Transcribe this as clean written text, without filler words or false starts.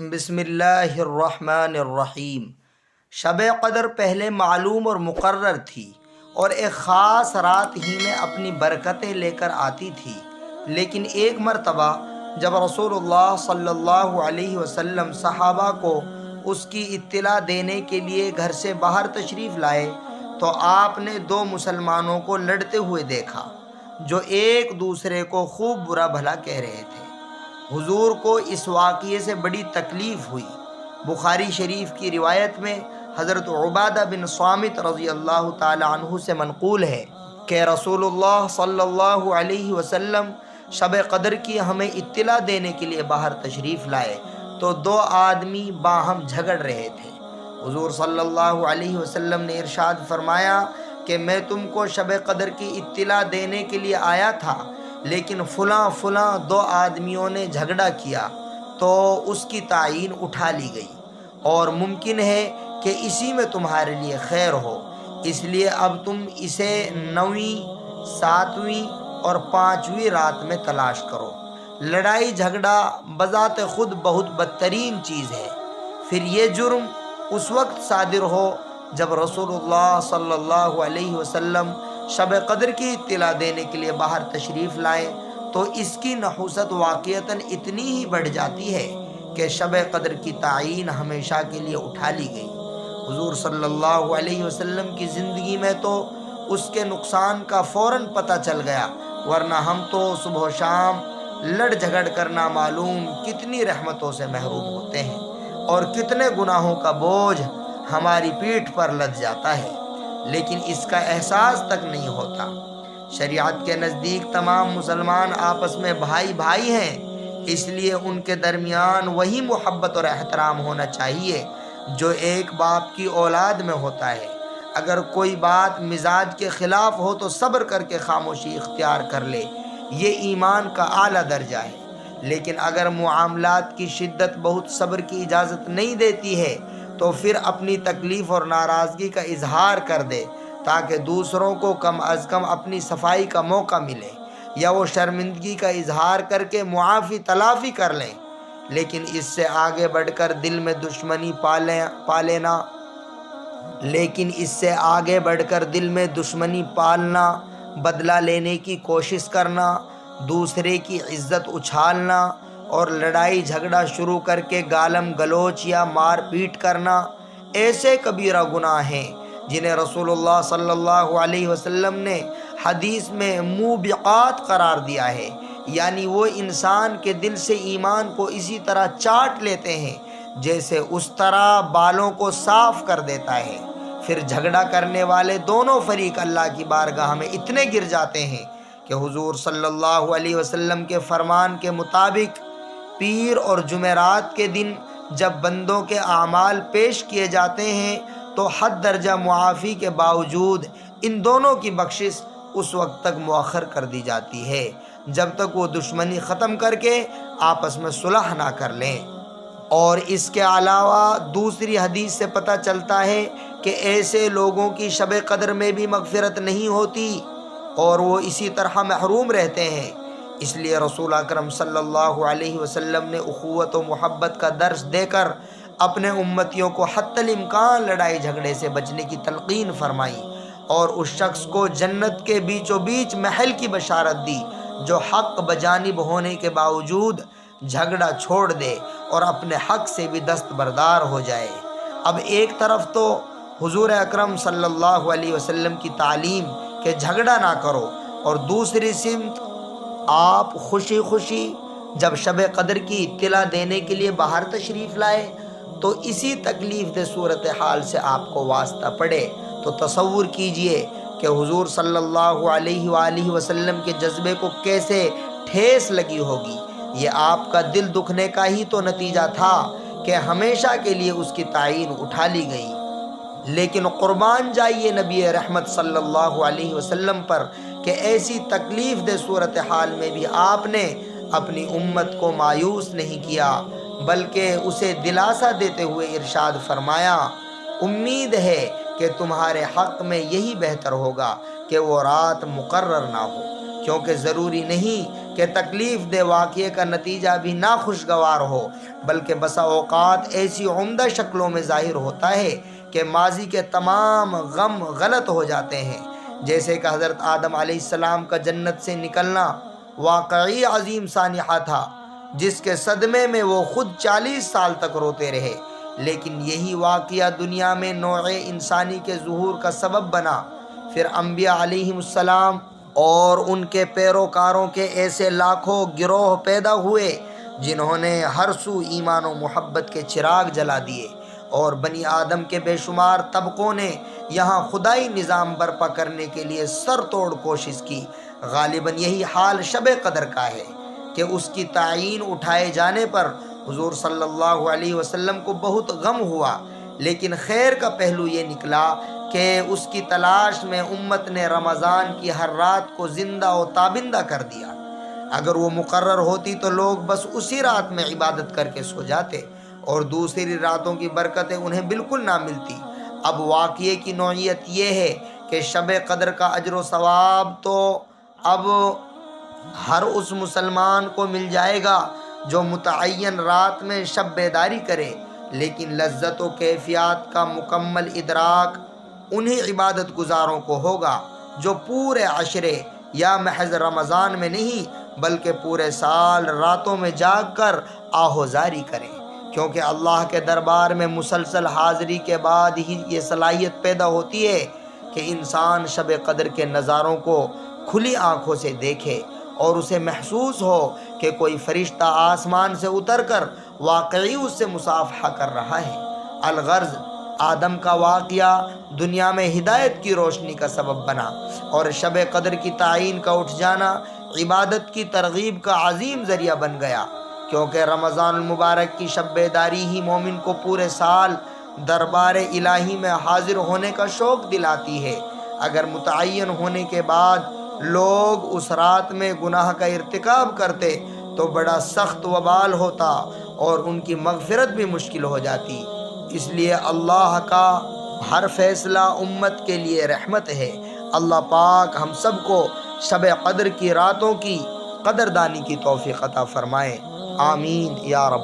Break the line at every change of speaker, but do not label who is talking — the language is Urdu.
بسم اللہ الرحمن الرحیم۔ شب قدر پہلے معلوم اور مقرر تھی اور ایک خاص رات ہی میں اپنی برکتیں لے کر آتی تھی، لیکن ایک مرتبہ جب رسول اللہ صلی اللہ علیہ وسلم صحابہ کو اس کی اطلاع دینے کے لیے گھر سے باہر تشریف لائے تو آپ نے دو مسلمانوں کو لڑتے ہوئے دیکھا جو ایک دوسرے کو خوب برا بھلا کہہ رہے تھے۔ حضور کو اس واقعے سے بڑی تکلیف ہوئی۔ بخاری شریف کی روایت میں حضرت عبادہ بن صامت رضی اللہ تعالی عنہ سے منقول ہے کہ رسول اللہ صلی اللہ علیہ وسلم شب قدر کی ہمیں اطلاع دینے کے لیے باہر تشریف لائے تو دو آدمی باہم جھگڑ رہے تھے۔ حضور صلی اللہ علیہ وسلم نے ارشاد فرمایا کہ میں تم کو شب قدر کی اطلاع دینے کے لیے آیا تھا، لیکن فلاں دو آدمیوں نے جھگڑا کیا تو اس کی تعین اٹھا لی گئی، اور ممکن ہے کہ اسی میں تمہارے لیے خیر ہو، اس لیے اب تم اسے 9ویں، 7ویں اور 5ویں رات میں تلاش کرو۔ لڑائی جھگڑا بذات خود بہت بدترین چیز ہے، پھر یہ جرم اس وقت صادر ہو جب رسول اللہ صلی اللہ علیہ وسلم شب قدر کی اطلاع دینے کے لیے باہر تشریف لائیں تو اس کی نحوست واقعتاً اتنی ہی بڑھ جاتی ہے کہ شب قدر کی تعین ہمیشہ کے لیے اٹھا لی گئی۔ حضور صلی اللہ علیہ وسلم کی زندگی میں تو اس کے نقصان کا فوراً پتہ چل گیا، ورنہ ہم تو صبح و شام لڑ جھگڑ کرنا معلوم کتنی رحمتوں سے محروم ہوتے ہیں اور کتنے گناہوں کا بوجھ ہماری پیٹھ پر لد جاتا ہے، لیکن اس کا احساس تک نہیں ہوتا۔ شریعت کے نزدیک تمام مسلمان آپس میں بھائی بھائی ہیں، اس لیے ان کے درمیان وہی محبت اور احترام ہونا چاہیے جو ایک باپ کی اولاد میں ہوتا ہے۔ اگر کوئی بات مزاج کے خلاف ہو تو صبر کر کے خاموشی اختیار کر لے، یہ ایمان کا اعلیٰ درجہ ہے، لیکن اگر معاملات کی شدت بہت صبر کی اجازت نہیں دیتی ہے تو پھر اپنی تکلیف اور ناراضگی کا اظہار کر دے تاکہ دوسروں کو کم از کم اپنی صفائی کا موقع ملے، یا وہ شرمندگی کا اظہار کر کے معافی تلافی کر لیں، لیکن اس سے آگے بڑھ کر دل میں دشمنی پالنا، بدلہ لینے کی کوشش کرنا، دوسرے کی عزت اچھالنا اور لڑائی جھگڑا شروع کر کے گالم گلوچ یا مار پیٹ کرنا ایسے کبیرہ گناہ ہیں جنہیں رسول اللہ صلی اللہ علیہ وسلم نے حدیث میں موبقات قرار دیا ہے، یعنی وہ انسان کے دل سے ایمان کو اسی طرح چاٹ لیتے ہیں جیسے اس طرح بالوں کو صاف کر دیتا ہے۔ پھر جھگڑا کرنے والے دونوں فریق اللہ کی بارگاہ میں اتنے گر جاتے ہیں کہ حضور صلی اللہ علیہ وسلم کے فرمان کے مطابق پیر اور جمعرات کے دن جب بندوں کے اعمال پیش کیے جاتے ہیں تو حد درجہ معافی کے باوجود ان دونوں کی بخشش اس وقت تک مؤخر کر دی جاتی ہے جب تک وہ دشمنی ختم کر کے آپس میں صلح نہ کر لیں۔ اور اس کے علاوہ دوسری حدیث سے پتہ چلتا ہے کہ ایسے لوگوں کی شب قدر میں بھی مغفرت نہیں ہوتی اور وہ اسی طرح محروم رہتے ہیں۔ اس لیے رسول اکرم صلی اللہ علیہ وسلم نے اخوت و محبت کا درس دے کر اپنے امتیوں کو حتی الامکان لڑائی جھگڑے سے بچنے کی تلقین فرمائی اور اس شخص کو جنت کے بیچوں بیچ محل کی بشارت دی جو حق بجانب ہونے کے باوجود جھگڑا چھوڑ دے اور اپنے حق سے بھی دستبردار ہو جائے۔ اب ایک طرف تو حضور اکرم صلی اللہ علیہ وسلم کی تعلیم کہ جھگڑا نہ کرو، اور دوسری سمت آپ خوشی خوشی جب شب قدر کی اطلاع دینے کے لیے باہر تشریف لائے تو اسی تکلیف دہ صورتحال سے آپ کو واسطہ پڑے تو تصور کیجئے کہ حضور صلی اللہ علیہ وآلہ وسلم کے جذبے کو کیسے ٹھیس لگی ہوگی۔ یہ آپ کا دل دکھنے کا ہی تو نتیجہ تھا کہ ہمیشہ کے لیے اس کی تعین اٹھا لی گئی، لیکن قربان جائیے نبی رحمت صلی اللہ علیہ وسلم پر کہ ایسی تکلیف دہ صورتحال میں بھی آپ نے اپنی امت کو مایوس نہیں کیا، بلکہ اسے دلاسا دیتے ہوئے ارشاد فرمایا، امید ہے کہ تمہارے حق میں یہی بہتر ہوگا کہ وہ رات مقرر نہ ہو، کیونکہ ضروری نہیں کہ تکلیف دہ واقعے کا نتیجہ بھی ناخوشگوار ہو، بلکہ بسا اوقات ایسی عمدہ شکلوں میں ظاہر ہوتا ہے کہ ماضی کے تمام غم غلط ہو جاتے ہیں۔ جیسے کہ حضرت آدم علیہ السلام کا جنت سے نکلنا واقعی عظیم سانحہ تھا، جس کے صدمے میں وہ خود 40 سال تک روتے رہے، لیکن یہی واقعہ دنیا میں نوع انسانی کے ظہور کا سبب بنا۔ پھر انبیاء علیہم السلام اور ان کے پیروکاروں کے ایسے لاکھوں گروہ پیدا ہوئے جنہوں نے ہر سو ایمان و محبت کے چراغ جلا دیے، اور بنی آدم کے بے شمار طبقوں نے یہاں خدائی نظام برپا کرنے کے لیے سر توڑ کوشش کی۔ غالباً یہی حال شب قدر کا ہے کہ اس کی تعین اٹھائے جانے پر حضور صلی اللہ علیہ وسلم کو بہت غم ہوا، لیکن خیر کا پہلو یہ نکلا کہ اس کی تلاش میں امت نے رمضان کی ہر رات کو زندہ و تابندہ کر دیا۔ اگر وہ مقرر ہوتی تو لوگ بس اسی رات میں عبادت کر کے سو جاتے اور دوسری راتوں کی برکتیں انہیں بالکل نہ ملتی۔ اب واقعے کی نوعیت یہ ہے کہ شب قدر کا اجر و ثواب تو اب ہر اس مسلمان کو مل جائے گا جو متعین رات میں شب بیداری کرے، لیکن لذت و کیفیات کا مکمل ادراک انہی عبادت گزاروں کو ہوگا جو پورے عشرے یا محض رمضان میں نہیں بلکہ پورے سال راتوں میں جاگ کر آہوزاری کریں، کیونکہ اللہ کے دربار میں مسلسل حاضری کے بعد ہی یہ صلاحیت پیدا ہوتی ہے کہ انسان شب قدر کے نظاروں کو کھلی آنکھوں سے دیکھے اور اسے محسوس ہو کہ کوئی فرشتہ آسمان سے اتر کر واقعی اس سے مصافحہ کر رہا ہے۔ الغرض آدم کا واقعہ دنیا میں ہدایت کی روشنی کا سبب بنا، اور شب قدر کی تعین کا اٹھ جانا عبادت کی ترغیب کا عظیم ذریعہ بن گیا، کیونکہ رمضان المبارک کی شب بیداری ہی مومن کو پورے سال دربار الہی میں حاضر ہونے کا شوق دلاتی ہے۔ اگر متعین ہونے کے بعد لوگ اس رات میں گناہ کا ارتکاب کرتے تو بڑا سخت وبال ہوتا اور ان کی مغفرت بھی مشکل ہو جاتی۔ اس لیے اللہ کا ہر فیصلہ امت کے لیے رحمت ہے۔ اللہ پاک ہم سب کو شب قدر کی راتوں کی قدردانی کی توفیق عطا فرمائے، آمین یا رب۔